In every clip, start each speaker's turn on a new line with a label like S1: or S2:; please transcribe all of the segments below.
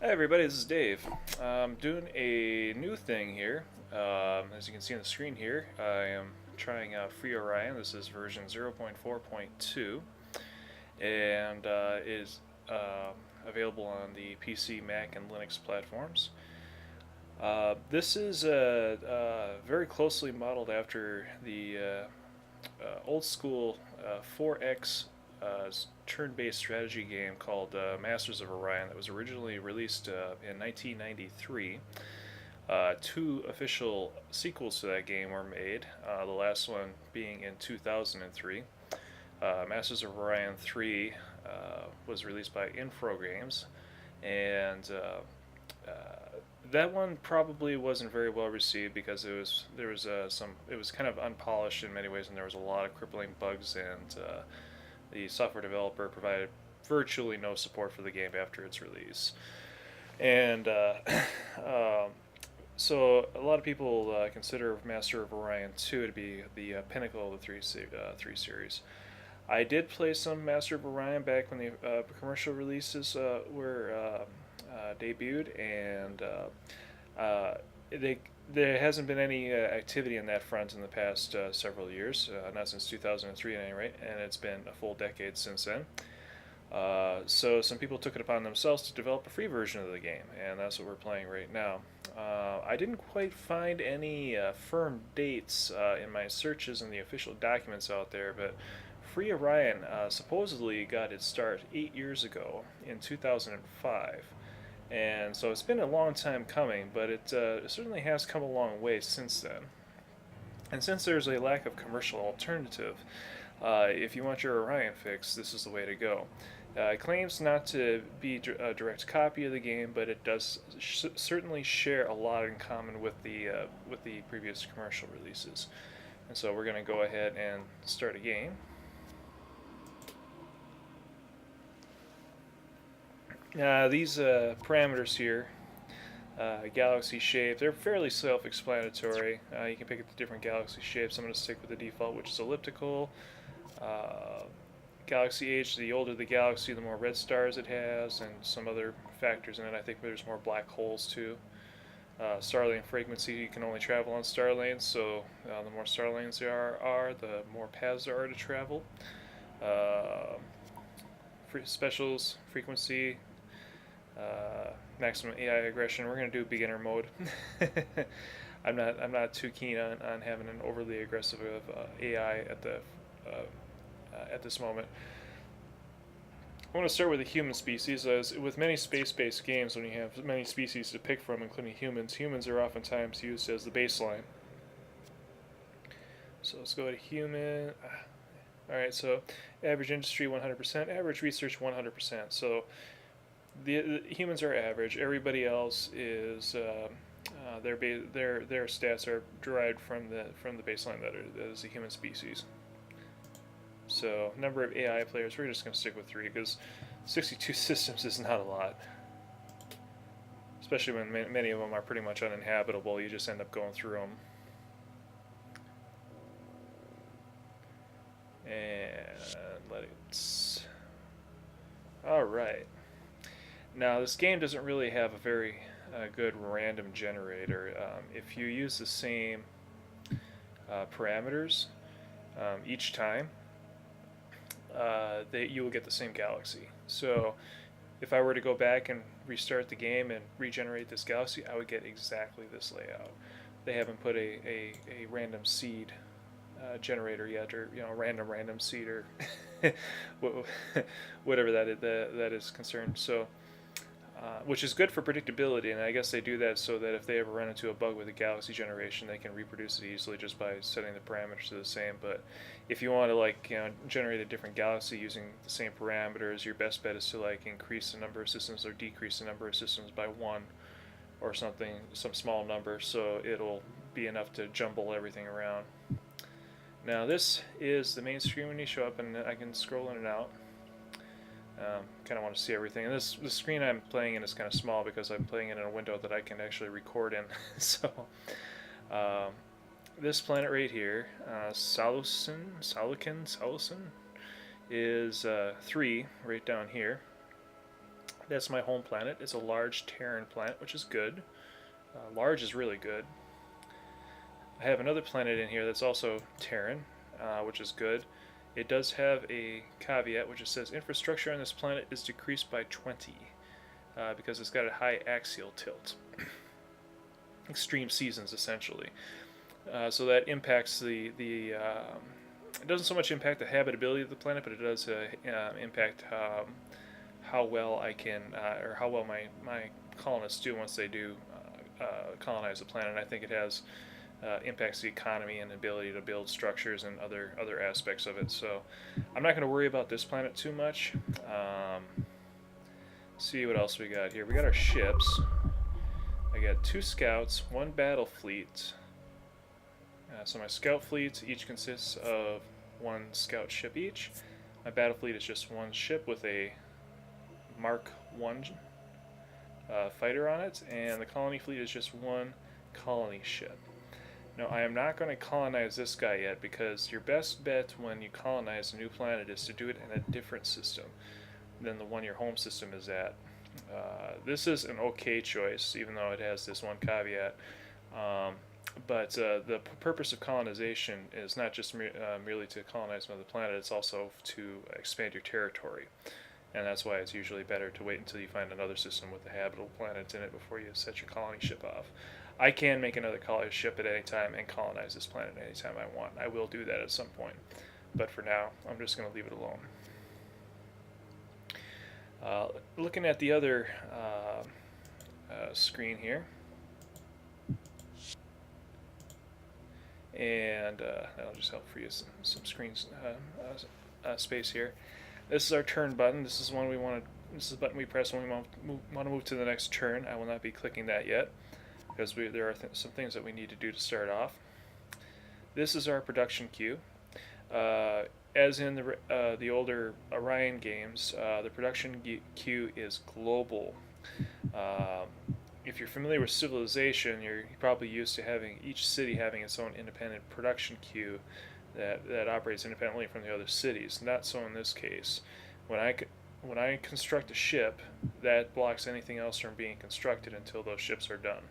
S1: Hi everybody, this is Dave. I'm doing a new thing here. As you can see on the screen here, I am trying out Free Orion. This is version 0.4.2 and is available on the PC, Mac, and Linux platforms. This is very closely modeled after the old school 4X turn-based strategy game called Masters of Orion that was originally released in 1993. Two official sequels to that game were made, the last one being in 2003. Masters of Orion 3 was released by Infogrames, and that one probably wasn't very well received because it was kind of unpolished in many ways, and there was a lot of crippling bugs, and the software developer provided virtually no support for the game after its release. And so a lot of people consider Master of Orion 2 to be the pinnacle of the 3 series. I did play some Master of Orion back when the commercial releases were debuted, and there hasn't been any activity in that front in the past several years, not since 2003 at any rate, and it's been a full decade since then. So some people took it upon themselves to develop a free version of the game, and that's what we're playing right now. I didn't quite find any firm dates in my searches in the official documents out there, but Free Orion supposedly got its start 8 years ago in 2005. And so it's been a long time coming, but it certainly has come a long way since then. And since there's a lack of commercial alternative, if you want your Orion fix, this is the way to go. It claims not to be a direct copy of the game, but it does certainly share a lot in common with the previous commercial releases. And so we're going to go ahead and start a game. These parameters here, galaxy shape, they're fairly self-explanatory. You can pick up the different galaxy shapes. I'm going to stick with the default, which is elliptical. Galaxy age, the older the galaxy, the more red stars it has, and some other factors in it. I think there's more black holes too. Star lane frequency, you can only travel on star lanes, so the more star lanes there are, the more paths there are to travel. Specials, frequency, maximum AI aggression. We're going to do beginner mode. I'm not too keen on having an overly aggressive AI at this moment. I want to start with the human species. As with many space-based games, when you have many species to pick from, including humans are oftentimes used as the baseline. So let's go to human. Alright, so average industry 100%, average research 100%. So the humans are average. Everybody else is their stats are derived from the baseline that is the human species. So number of AI players, we're just going to stick with 3 because 62 systems is not a lot, especially when many of them are pretty much uninhabitable. You just end up going through them. And let it. All right. Now this game doesn't really have a very good random generator. If you use the same parameters each time, you will get the same galaxy. So if I were to go back and restart the game and regenerate this galaxy, I would get exactly this layout. They haven't put a random seed generator yet, or random seed, or whatever that is concerned. So which is good for predictability, and I guess they do that so that if they ever run into a bug with a galaxy generation, they can reproduce it easily just by setting the parameters to the same. But if you want to generate a different galaxy using the same parameters, your best bet is to increase the number of systems or decrease the number of systems by 1 or something, some small number, so it'll be enough to jumble everything around. Now this is the main screen when you show up, and I can scroll in and out. Kind of want to see everything. And the screen I'm playing in is kind of small because I'm playing it in a window that I can actually record in. So this planet right here, Salusin, is 3 right down here. That's my home planet. It's a large Terran planet, which is good. Large is really good. I have another planet in here that's also Terran, which is good. It does have a caveat, which it says infrastructure on this planet is decreased by 20 because it's got a high axial tilt. Extreme seasons, essentially. So that impacts it doesn't so much impact the habitability of the planet, but it does impact how well I can, or how well my colonists do once they do colonize the planet. I think it has impacts the economy and ability to build structures and other aspects of it. So I'm not going to worry about this planet too much. See what else we got here. We got our ships. I got 2 scouts, 1 battle fleet. So my scout fleets each consists of 1 scout ship each. My battle fleet is just 1 ship with a Mark 1 fighter on it, and the colony fleet is just 1 colony ship. Now, I am not going to colonize this guy yet, because your best bet when you colonize a new planet is to do it in a different system than the one your home system is at. This is an okay choice, even though it has this one caveat. But the purpose of colonization is not just merely to colonize another planet, it's also to expand your territory. And that's why it's usually better to wait until you find another system with a habitable planet in it before you set your colony ship off. I can make another colony ship at any time and colonize this planet any time I want. I will do that at some point. But for now, I'm just going to leave it alone. Looking at the other screen here, and that'll just help free us some screen space here. This is our turn button. This is one we want to. This is the button we press when we want to move to the next turn. I will not be clicking that yet because there are some things that we need to do to start off. This is our production queue. As in the older Orion games, the production queue is global. If you're familiar with Civilization, you're probably used to having each city having its own independent production queue that operates independently from the other cities. Not so in this case. When I construct a ship, that blocks anything else from being constructed until those ships are done.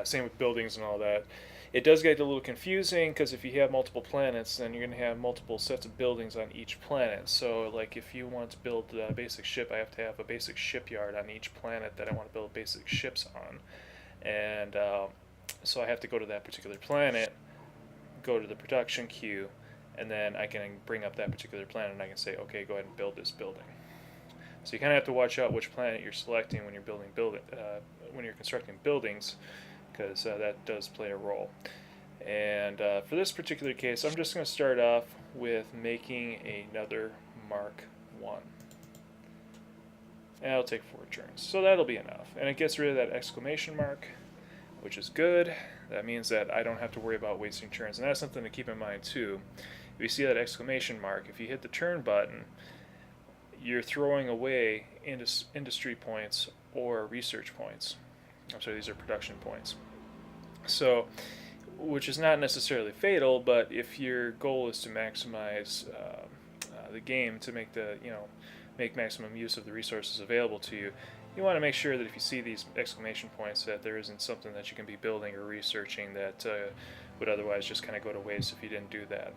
S1: Same with buildings and all that. It does get a little confusing because if you have multiple planets, then you're going to have multiple sets of buildings on each planet. So, like, if you want to build a basic ship, I have to have a basic shipyard on each planet that I want to build basic ships on. And so I have to go to that particular planet, go to the production queue, and then I can bring up that particular planet and I can say, okay, go ahead and build this building. So you kind of have to watch out which planet you're selecting when you're when you're constructing buildings, because that does play a role. And for this particular case, I'm just going to start off with making another Mark 1. And it'll take 4 turns, so that'll be enough. And it gets rid of that exclamation mark, which is good. That means that I don't have to worry about wasting turns. And that's something to keep in mind too. If you see that exclamation mark, if you hit the turn button, you're throwing away industry points or research points. I'm sorry, these are production points. So, which is not necessarily fatal, but if your goal is to maximize the game, to make maximum use of the resources available to you, you want to make sure that if you see these exclamation points, that there isn't something that you can be building or researching that would otherwise just kind of go to waste if you didn't do that.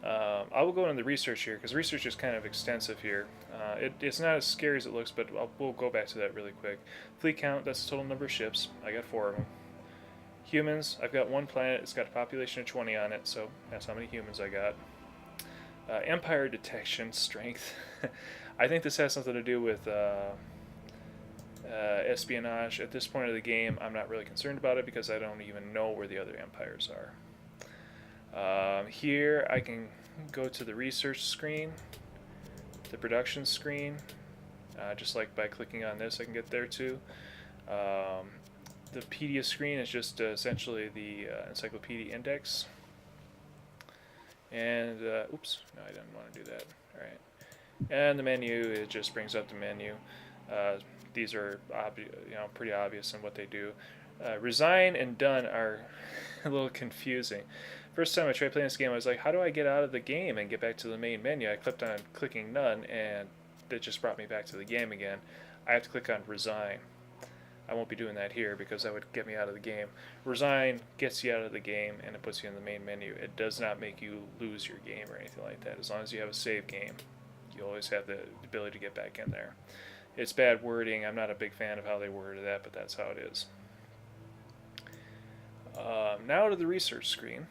S1: I will go into the research here, because research is kind of extensive here. It's not as scary as it looks, but we'll go back to that really quick. Fleet count, that's the total number of ships. I got 4 of them. Humans, I've got 1 planet. It's got a population of 20 on it, so that's how many humans I got. Empire detection, strength. I think this has something to do with espionage. At this point of the game, I'm not really concerned about it because I don't even know where the other empires are. Here I can go to the research screen, the production screen, just like by clicking on this I can get there too. The pedia screen is just essentially the encyclopedia index. And, oops, no, I didn't want to do that. Alright. And the menu, it just brings up the menu. These are pretty obvious in what they do. Resign and done are a little confusing. First time I tried playing this game, I was like, how do I get out of the game and get back to the main menu? I clicked on clicking none, and that just brought me back to the game again, I have to click on resign. I won't be doing that here because that would get me out of the game. Resign gets you out of the game and it puts you in the main menu. It does not make you lose your game or anything like that. As long as you have a save game, you always have the ability to get back in there. It's bad wording. I'm not a big fan of how they worded that, but that's how it is. Now to the research screen.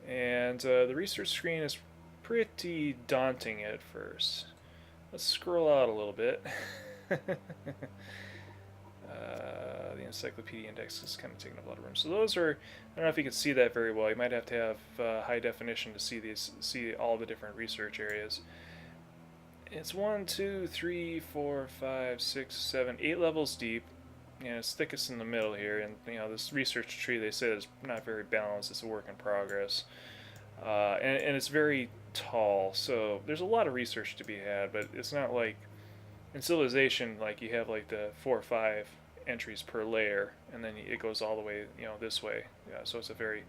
S1: And the research screen is pretty daunting at first. Let's scroll out a little bit. The encyclopedia index is kind of taking up a lot of room. So those are, I don't know if you can see that very well. You might have to have high definition to see all the different research areas. It's 1, 2, 3, 4, 5, 6, 7, 8 levels deep. And it's thickest in the middle here. And this research tree, they say, is not very balanced. It's a work in progress. And it's very tall. So there's a lot of research to be had, but it's not like in Civilization, like you have like the 4 or 5 entries per layer, and then it goes all the way, this way. Yeah, so it's a very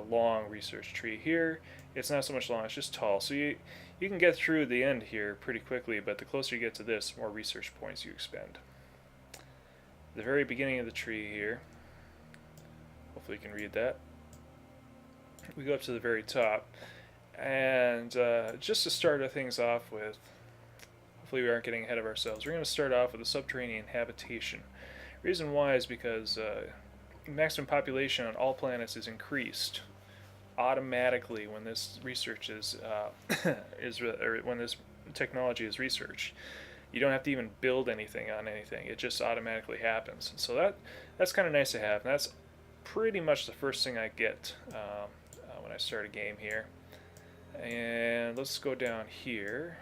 S1: long research tree. Here, it's not so much long; it's just tall. So you can get through the end here pretty quickly, but the closer you get to this, the more research points you expend. The very beginning of the tree here. Hopefully, you can read that. We go up to the very top, and just to start things off with. Hopefully we aren't getting ahead of ourselves. We're going to start off with a subterranean habitation. Reason why is because maximum population on all planets is increased automatically when this research is, or when this technology is researched. You don't have to even build anything on anything. It just automatically happens. So that's kind of nice to have. And that's pretty much the first thing I get when I start a game here. And let's go down here.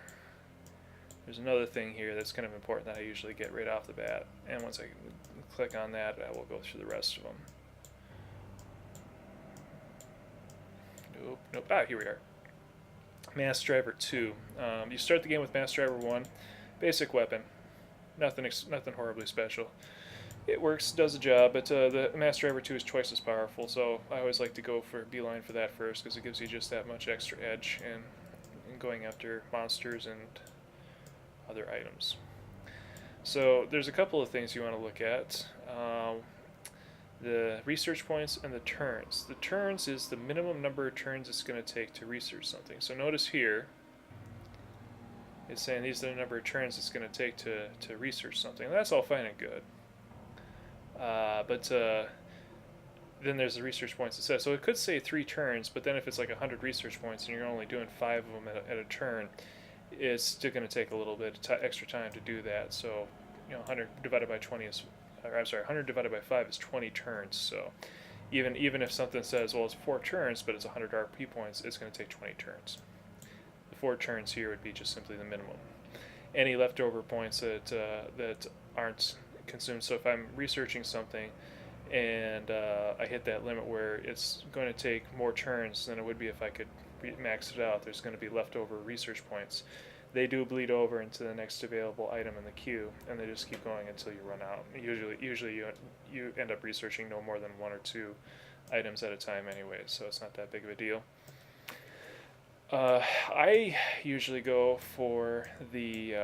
S1: There's another thing here that's kind of important that I usually get right off the bat, and once I click on that, I will go through the rest of them. Nope. Ah, here we are. Mass Driver 2. You start the game with Mass Driver 1. Basic weapon. Nothing horribly special. It works, does the job, but the Mass Driver 2 is twice as powerful, so I always like to go for beeline for that first, because it gives you just that much extra edge in going after monsters and other items. So there's a couple of things you want to look at. The research points and the turns. The turns is the minimum number of turns it's going to take to research something. So notice here, it's saying these are the number of turns it's going to take to research something. And that's all fine and good. But then there's the research points it says. So it could say 3 turns, but then if it's like 100 research points and you're only doing 5 of them at a turn, it's still going to take a little bit extra time to do that. So, 100 divided by 20 is, or I'm sorry, 100 divided by 5 is 20 turns. So, even if something says, well, it's 4 turns, but it's 100 RP points, it's going to take 20 turns. The 4 turns here would be just simply the minimum. Any leftover points that aren't consumed. So if I'm researching something and I hit that limit where it's going to take more turns than it would be if I could max it out, there's going to be leftover research points. They do bleed over into the next available item in the queue, and they just keep going until you run out. Usually you end up researching no more than 1 or 2 items at a time anyway, so it's not that big of a deal. I usually go for the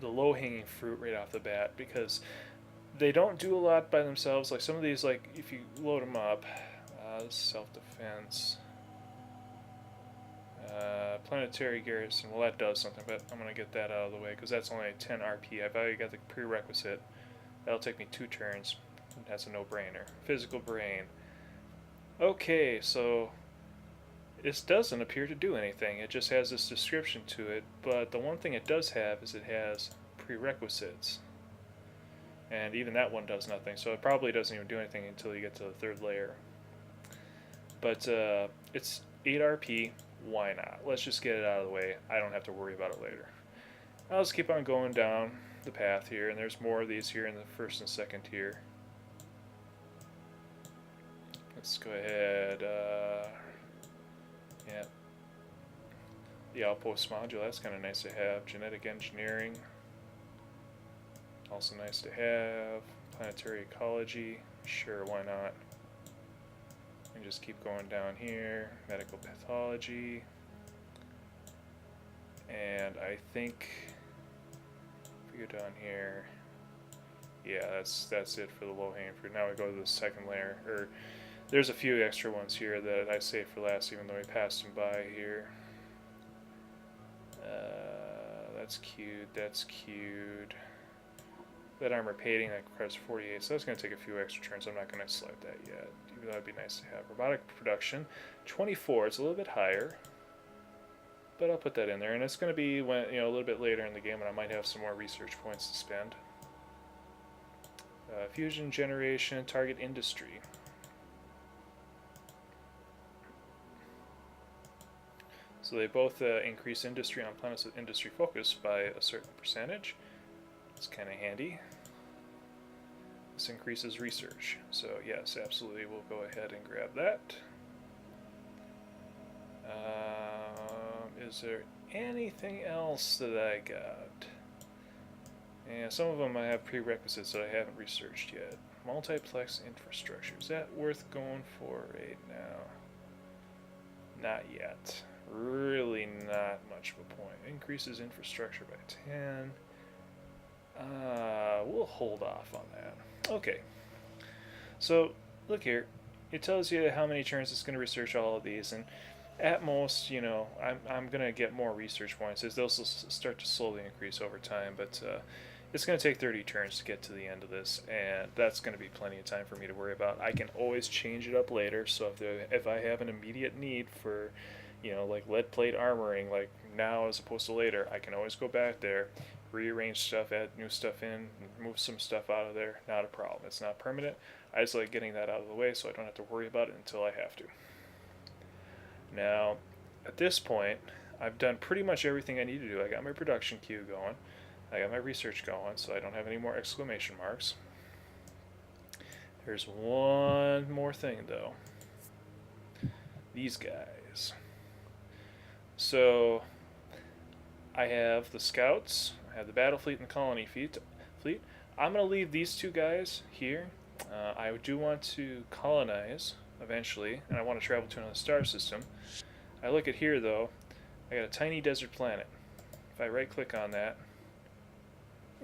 S1: low-hanging fruit right off the bat, because they don't do a lot by themselves. Like some of these, like if you load them up, self-defense, planetary garrison, well that does something, but I'm going to get that out of the way because that's only 10 RP. I've already got the prerequisite. That'll take me 2 turns. That's a no-brainer. Physical brain. Okay, so this doesn't appear to do anything. It just has this description to it, but the one thing it does have is it has prerequisites. And even that one does nothing, so it probably doesn't even do anything until you get to the 3rd layer. But it's 8 RP, why not? Let's just get it out of the way. I don't have to worry about it later. I'll just keep on going down the path here, and there's more of these here in the 1st and 2nd tier. Let's go ahead, yeah. The outpost module, that's kind of nice to have. Genetic engineering, also nice to have. Planetary ecology, sure, why not? And just keep going down here. Medical pathology. And I think if we go down here, yeah, that's it for the low-hanging fruit. Now we go to the second layer. Or there's a few extra ones here that I saved for last, even though we passed them by here. That's cute. That's cute. That armor painting, that requires 48, so that's going to take a few extra turns. I'm not going to select that yet, even though it'd be nice to have. Robotic production, 24. It's a little bit higher, but I'll put that in there. And it's going to be when a little bit later in the game, when I might have some more research points to spend. Fusion generation, target industry. So they both increase industry on planets with industry focus by a certain percentage. It's kind of handy. This increases research. So yes, absolutely, we'll go ahead and grab that. Is there anything else that I got? Yeah, some of them I have prerequisites that I haven't researched yet. Multiplex infrastructure. Is that worth going for right now? Not yet. Really not much of a point. Increases infrastructure by 10. We'll hold off on that. Okay. So, look here. It tells you how many turns it's going to research all of these, and at most, I'm going to get more research points. They'll start to slowly increase over time, but it's going to take 30 turns to get to the end of this, and that's going to be plenty of time for me to worry about. I can always change it up later, so if I have an immediate need for, like lead plate armoring, like now as opposed to later, I can always go back there, rearrange stuff, add new stuff in, move some stuff out of there. Not a problem. It's not permanent. I just like getting that out of the way so I don't have to worry about it until I have to. Now, at this point, I've done pretty much everything I need to do. I got my production queue going. I got my research going, so I don't have any more exclamation marks. There's one more thing, though. These guys. So, I have the scouts, I have the battle fleet and the colony fleet. I'm going to leave these two guys here. I do want to colonize eventually, and I want to travel to another star system. I look at here, though. I got a tiny desert planet. If I right-click on that,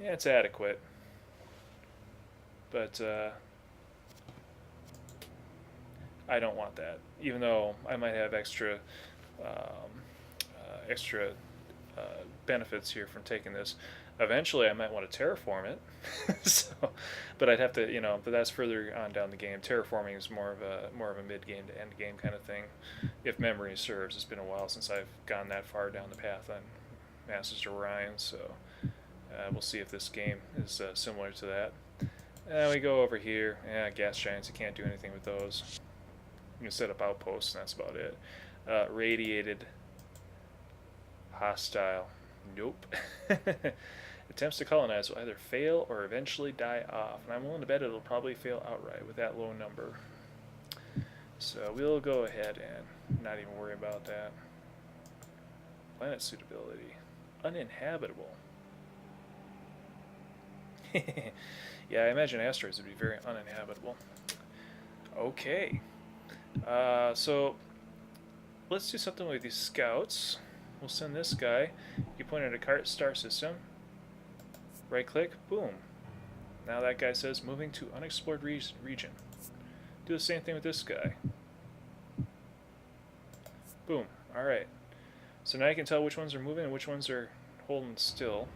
S1: yeah, it's adequate. But I don't want that, even though I might have extra benefits here from taking this. Eventually, I might want to terraform it. But I'd have to, but that's further on down the game. Terraforming is more of a mid-game to end-game kind of thing, if memory serves. It's been a while since I've gone that far down the path on Masters of Orion, so we'll see if this game is similar to that. We go over here. Yeah, gas giants. You can't do anything with those. You can set up outposts, and that's about it. Radiated. Hostile. Nope. Attempts to colonize will either fail or eventually die off, and I'm willing to bet it'll probably fail outright with that low number. So we'll go ahead and not even worry about that. Planet suitability. Uninhabitable. Yeah, I imagine asteroids would be very uninhabitable. Okay. So let's do something with these scouts. We'll send this guy. You point at a cart star system. Right click, boom. Now that guy says moving to unexplored region. Do the same thing with this guy. Boom. Alright. So now you can tell which ones are moving and which ones are holding still.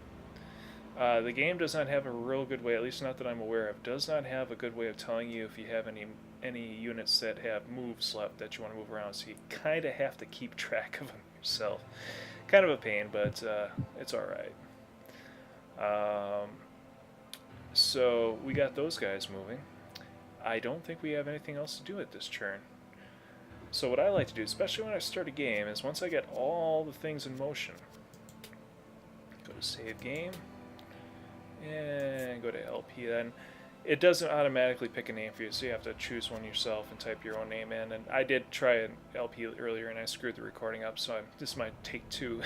S1: The game does not have a real good way, at least not that I'm aware of, does not have a good way of telling you if you have any units that have moves left that you want to move around, so you kind of have to keep track of them yourself. Kind of a pain, but it's alright. So we got those guys moving. I don't think we have anything else to do at this turn. So what I like to do, especially when I start a game, is once I get all the things in motion, go to save game, and go to LP. Then it doesn't automatically pick a name for you, so you have to choose one yourself and type your own name in. And I did try an LP earlier, and I screwed the recording up, so this might take two.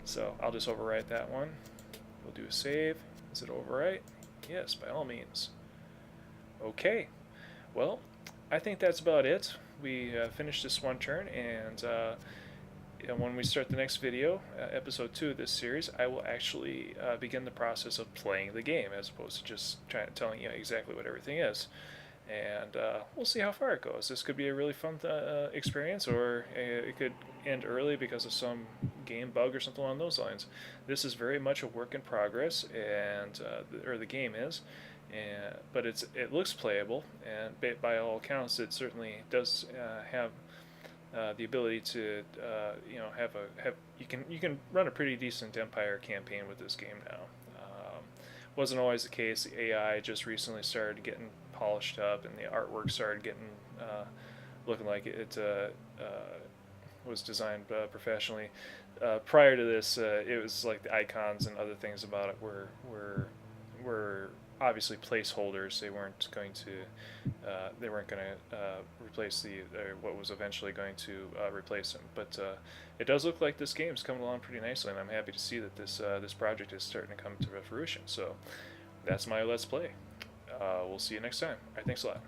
S1: So I'll just overwrite that one. We'll do a save. Is it overwrite? Yes, by all means. Okay. Well, I think that's about it. We finished this one turn, and and when we start the next video, episode 2 of this series, I will actually begin the process of playing the game as opposed to just telling you exactly what everything is. And we'll see how far it goes. This could be a really fun experience, or it could end early because of some game bug or something along those lines. This is very much a work in progress, and or the game is, but it looks playable, and by all accounts, it certainly does have the ability to have you can run a pretty decent Empire campaign with this game now. Wasn't always the case. The AI just recently started getting polished up, and the artwork started getting looking like it was designed professionally. Prior to this, it was like the icons and other things about it were obviously placeholders. They weren't going to replace what was eventually going to replace them. But it does look like this game's coming along pretty nicely, and I'm happy to see that this project is starting to come to fruition. So that's my Let's Play. We'll see you next time. All right, thanks a lot.